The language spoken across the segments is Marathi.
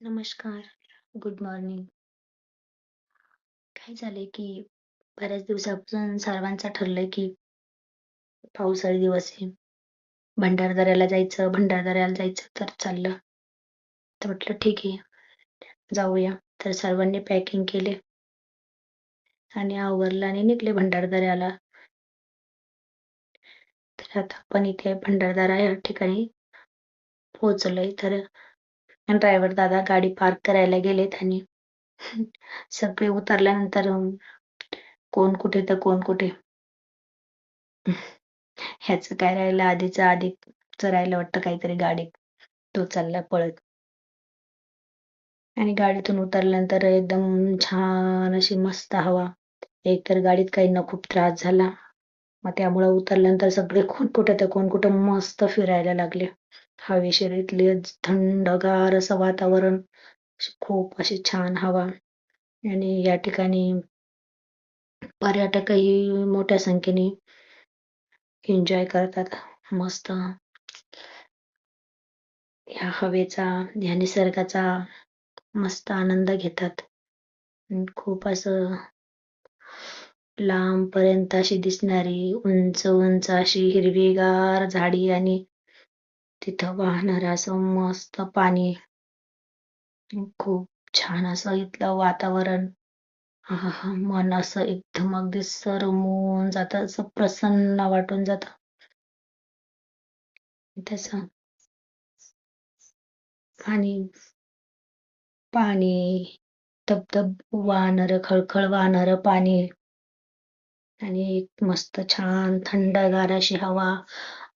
नमस्कार. Good morning. काय झालंय की बऱ्याच दिवसापासून सर्वांचं ठरलंय की पावसाळी दिवस आहे. भंडारदऱ्याला जायचं तर चाललं. तर म्हटलं ठीक आहे, जाऊया. तर सर्वांनी पॅकिंग केले आणि आवरलं आणि निघले भंडारदऱ्याला. तर आता आपण इथे भंडारदरा या ठिकाणी पोहोचलोय. तर ड्रायव्हर दादा गाडी पार्क करायला गेलेत आणि सगळे उतरल्यानंतर कोण कुठे तर कोण कुठे. ह्याचं काय राहिलं आधी राहिलं वाटतं काहीतरी गाडी. तो चालला पळत आणि गाडीतून उतरल्यानंतर एकदम छान अशी मस्त हवा. एकतर गाडीत काही न खूप त्रास झाला. मग त्यामुळे उतरल्यानंतर सगळे कोण कुठं मस्त फिरायला लागले. हवेशीर इथली थंडगार असं वातावरण, खूप अशी छान हवा आणि या ठिकाणी पर्यटकही मोठ्या संख्येने एन्जॉय करतात. मस्त या हवेचा, या निसर्गाचा मस्त आनंद घेतात. खूप असं लांब पर्यंत अशी दिसणारी उंच उंच अशी हिरवीगार झाडी आणि तिथं वाहणारं असं मस्त पाणी. खूप छान असं इथलं वातावरण. आहा, मन असं एकदम अगदी सरमून जातं, असं प्रसन्न वाटून जातं. तसं आणि पाणी धबधब वाहणारं, खळखळ वाहणारं पाणी आणि एक मस्त छान थंडगार अशी हवा,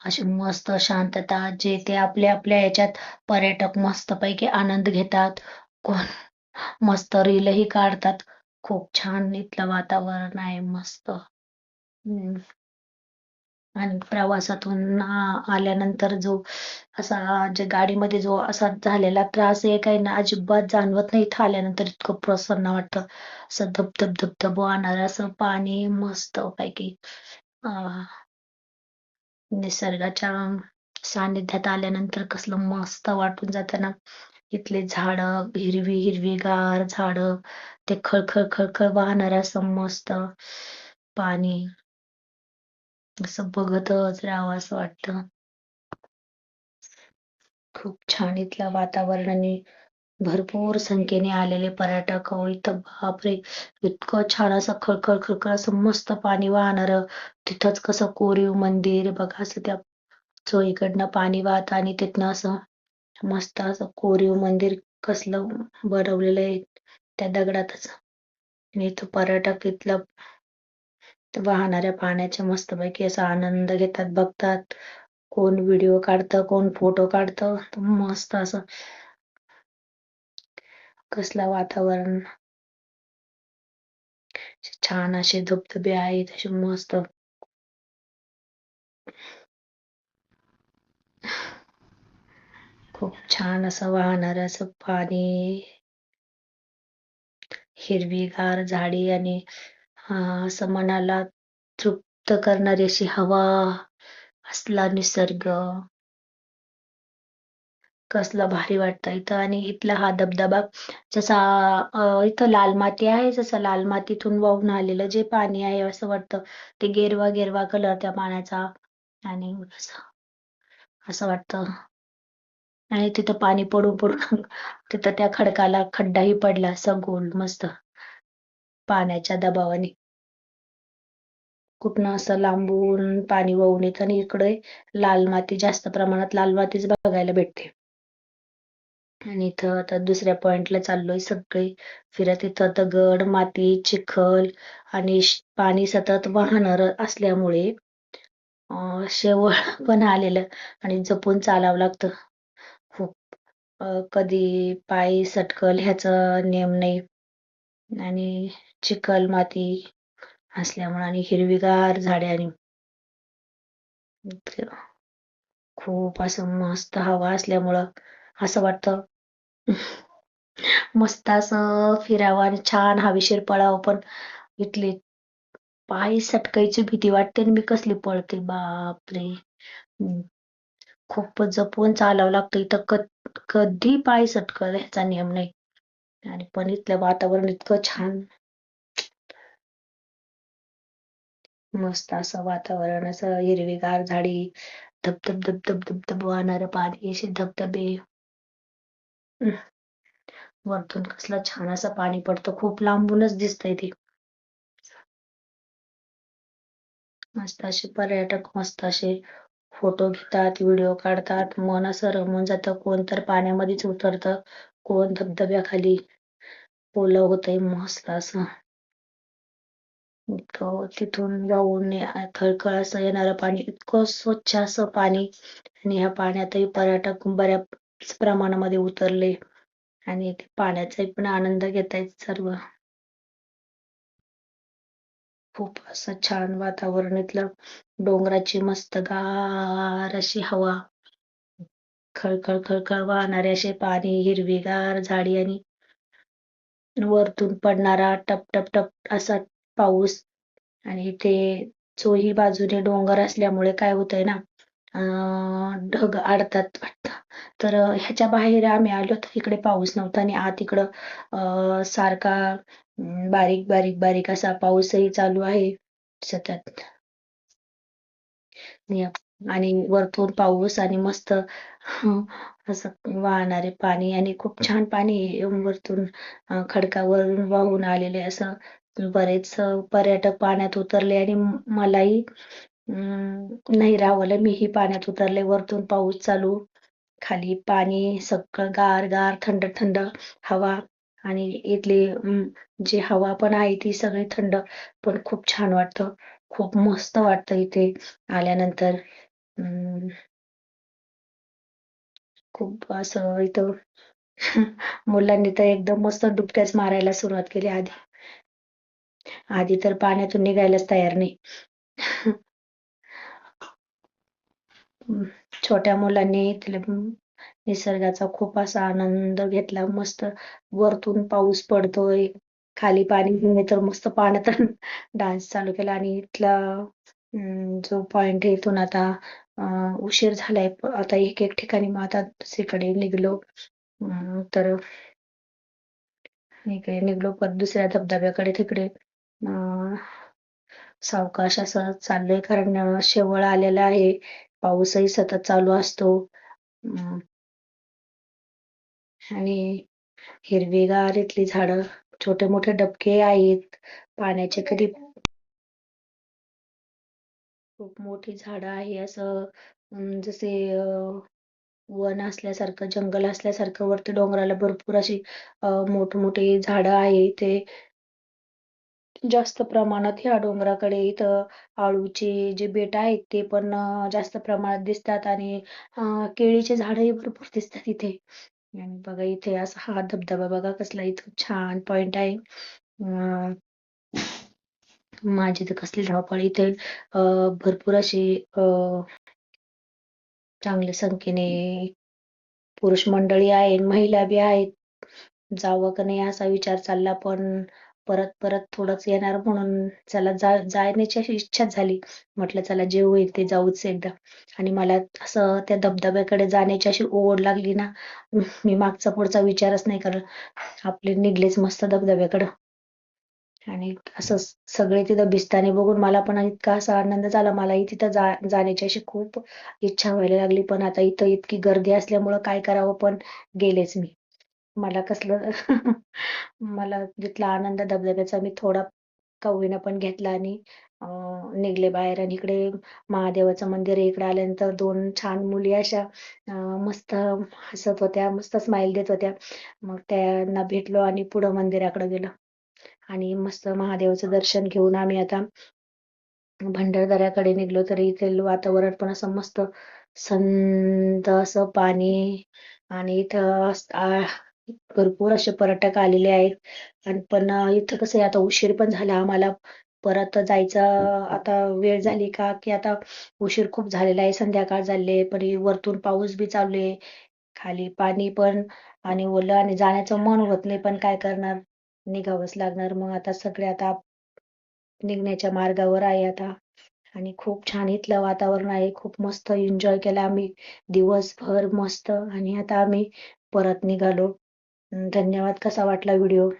अशी मस्त शांतता. जे ते आपल्या आपल्या याच्यात पर्यटक मस्तपैकी आनंद घेतात. कोण मस्त रीलही काढतात. खूप छान इथलं वातावरण आहे, मस्त. हम्म. आणि प्रवासातून आल्यानंतर जो असा जे गाडीमध्ये जो असा झालेला त्रास आहे काही ना अजिबात जाणवत नाही. इथं आल्यानंतर इतकं प्रसन्न वाटतं. असं धबधब धबधब वाहणारं असं पाणी मस्त पैकी. अं, निसर्गाच्या सानिध्यात आल्यानंतर कसलं मस्त वाटून जातं ना. इथले झाड, हिरवीगार झाड, ते खळखळ खळखळ वाहणारं असं मस्त पाणी, असं बघतच राहावं असं वाटतं. खूप छान इथलं वातावरण आणि भरपूर संख्येने आलेले पर्यटक. इथं बापरे, इतकं छान असं खळखळ खळखळ असं मस्त पाणी वाहणार. तिथंच कसं कोरीव मंदिर बघा, असं त्या चोहीकडनं पाणी वाहत आणि तिथनं असं मस्त असं कोरीव मंदिर कसलं बनवलेलं आहे त्या दगडातच. आणि इथं पर्यटक इथलं वाहणाऱ्या पाण्याच्या मस्तपैकी असा आनंद घेतात, बघतात. कोण व्हिडिओ काढतं, कोण फोटो काढतं. मस्त असं कसलं वातावरण. छान असे धबधबे आहेत, असे मस्त. खूप छान असं वाहणार असं पाणी, हिरवीगार झाडी आणि असं मनाला तृप्त करणारी अशी हवा, असला निसर्ग. कसलं भारी वाटतं इथं. आणि इथला हा धबधबा जसा इथं लाल माती आहे, जसं लाल मातीतून वाहून आलेलं जे पाणी आहे असं वाटतं. ते गेरवा गेरवा कलर त्या पाण्याचा आणि असं वाटतं. आणि तिथं पाणी पडून पडून तिथं त्या खडकाला खड्डाही पडला असा गोल मस्त पाण्याच्या दबावाने. कुठनं असं लांबून पाणी वाहून येतं आणि इकडे लाल माती, जास्त प्रमाणात लाल मातीच बघायला भेटते. आणि इथं आता दुसऱ्या पॉइंटला चाललोय सगळे फिरत. इथं दगड, माती, चिखल आणि पाणी सतत वाहणार असल्यामुळे शेवळ पण आलेलं आणि जपून चालावं लागतं खूप. कधी पाय सटकल ह्याचा नेम नाही. आणि चिखल माती असल्यामुळे आणि हिरवीगार झाडे आणि खूप असं मस्त हवा असल्यामुळं असं वाटतं मस्त असं फिरावं आणि छान हवेशीर पळावं. पण इथले पाय सटकायची भीती वाटते आणि मी कसली पळते बापरे. खूप जपून चालावं लागतं इथं. कधी पाय सटकल ह्याचा नियम नाही. आणि पण इथलं वातावरण इतकं छान, मस्त असं वातावरण, असं हिरवीगार झाडी, धबधब धबधब धबधब वाहणारं पाणी, असे धबधबे. वरतून कसलं छान असं पाणी पडतं, खूप लांबूनच दिसतंय ते. मस्त असे पर्यटक मस्त असे फोटो घेतात, व्हिडिओ काढतात, मन असं रमून जातं. कोण तर पाण्यामध्येच उतरतं, कोण धबधब्याखाली ओलं होतंय मस्त असं. इतकं तिथून जाऊन खळखळ असं येणारं पाणी, इतकं स्वच्छ असं पाणी. आणि ह्या पाण्यातही पर्यटक बऱ्याच प्रमाणामध्ये उतरले आणि ते पाण्याचा पण आनंद घेतायत सर्व. खूप असं छान वातावरण इथलं, डोंगराची मस्त गार अशी हवा, खळखळ खळखळ वाहणारे असे पाणी, हिरवीगार झाडी, आणि वरतून पडणारा टप टप टप असा पाऊस. आणि ते चोही बाजूने डोंगर असल्यामुळे काय होतंय ना, ढग अडतात वाटतं. तर ह्याच्या बाहेर आम्ही आलो तर इकडे पाऊस नव्हता, आणि आत इकडं सारखा बारीक बारीक बारीक असा पाऊसही चालू आहे सतत. आणि वरतून पाऊस आणि मस्त असं वाहणारे पाणी, आणि खूप छान पाणी वरतून खडकावरून वाहून आलेले असं. बरेच पर्यटक पाण्यात उतरले, आणि मलाही नाही राहावलं, मीही पाण्यात उतरले. वरतून पाऊस चालू, खाली पाणी, सगळं गार गार, थंड थंड हवा. आणि इथली जी हवा पण आहे ती सगळी थंड, पण खूप छान वाटतं, खूप मस्त वाटतं इथे आल्यानंतर. खूप असं इथं मुलांनी तर एकदम मस्त डुबक्याच मारायला सुरुवात केली. आधी आधी तर पाण्यातून निघायलाच तयार नाही. छोट्या मुलांनी इथल्या निसर्गाचा खूप असा आनंद घेतला. मस्त वरतून पाऊस पडतोय, खाली पाणी घेऊन तर मस्त पाण्यात डान्स चालू केला. आणि इथला जो पॉइंट आहे इथून आता उशीर झालाय, आता एक एक ठिकाणी मग आता दुसरीकडे निघलो. तर इकडे निघलो, परत दुसऱ्या धबधब्याकडे तिकडे सावकाश असं चाललंय, कारण शेवळ आलेला आहे, पाऊसही सतत चालू असतो. आणि हिरवीगार इथली झाडं, छोटे मोठे डबके आहेत पाण्याचे, कधी खूप मोठी झाडं आहे असं, जसे वन असल्यासारखं, जंगल असल्यासारखं. वरती डोंगराला भरपूर अशी मोठमोठी झाडं आहे. ते जास्त प्रमाणात ह्या डोंगराकडे इथं आळूचे जे बेट आहेत ते पण जास्त प्रमाणात दिसतात, आणि केळीचे झाडही भरपूर दिसतात इथे. आणि बघा इथे असा हा धबधबा बघा कसला इथं छान पॉइंट आहे. माझी तर कसली धावपळ इथे, भरपूर अशी चांगल्या संख्येने पुरुष मंडळी आहे, महिला बी आहेत. जावं का नाही असा विचार चालला, पण परत परत थोडंच येणार म्हणून चला जाण्याची अशी इच्छा झाली. म्हटलं चला जे होईल ते जाऊच एकदा. आणि मला असं त्या धबधब्याकडे जाण्याची अशी ओढ लागली ना, मी मागचा पुढचा विचारच नाही करत, आपले निघलेच मस्त धबधब्याकडं. आणि असं सगळे तिथं भिजताना बघून मला पण इतका असा आनंद झाला. मलाही तिथं जाण्याची अशी खूप इच्छा व्हायला लागली, पण आता इथं इतकी गर्दी असल्यामुळं काय करावं, पण गेलेच मी. मला कसलं मला तिथला आनंद धबधब्याचा मी थोडा का होईना पण घेतला, आणि निघले बाहेर. आणि इकडे महादेवाचं मंदिर आहे. इकडे आल्यानंतर दोन छान मुली अशा मस्त हसत होत्या, मस्त स्माइल देत होत्या. मग त्यांना भेटलो आणि पुढं मंदिराकडे गेलो, आणि मस्त महादेवाचं दर्शन घेऊन आम्ही आता भंडारदऱ्याकडे निघलो. तरी इथे वातावरण पण असं मस्त संत असं पाणी, आणि इथं भरपूर असे पर्यटक आलेले आहेत. आणि पण इथं कसं आहे, आता उशीर पण झाला आम्हाला, परत जायचा आता वेळ झाली का, की आता उशीर खूप झालेला आहे, संध्याकाळ झाले, पण वरतून पाऊस बी चालू आहे, खाली पाणी पण आणि ओलं, आणि जाण्याचं मन होत नाही, पण काय करणार, निघावंच लागणार. मग आता सगळे आता निघण्याच्या मार्गावर आहे आता. आणि खूप छान इथलं वातावरण आहे. खूप मस्त एन्जॉय केला आम्ही दिवसभर मस्त आणि आता आम्ही परत निघालो. धन्यवाद. कसा वाटला व्हिडिओ?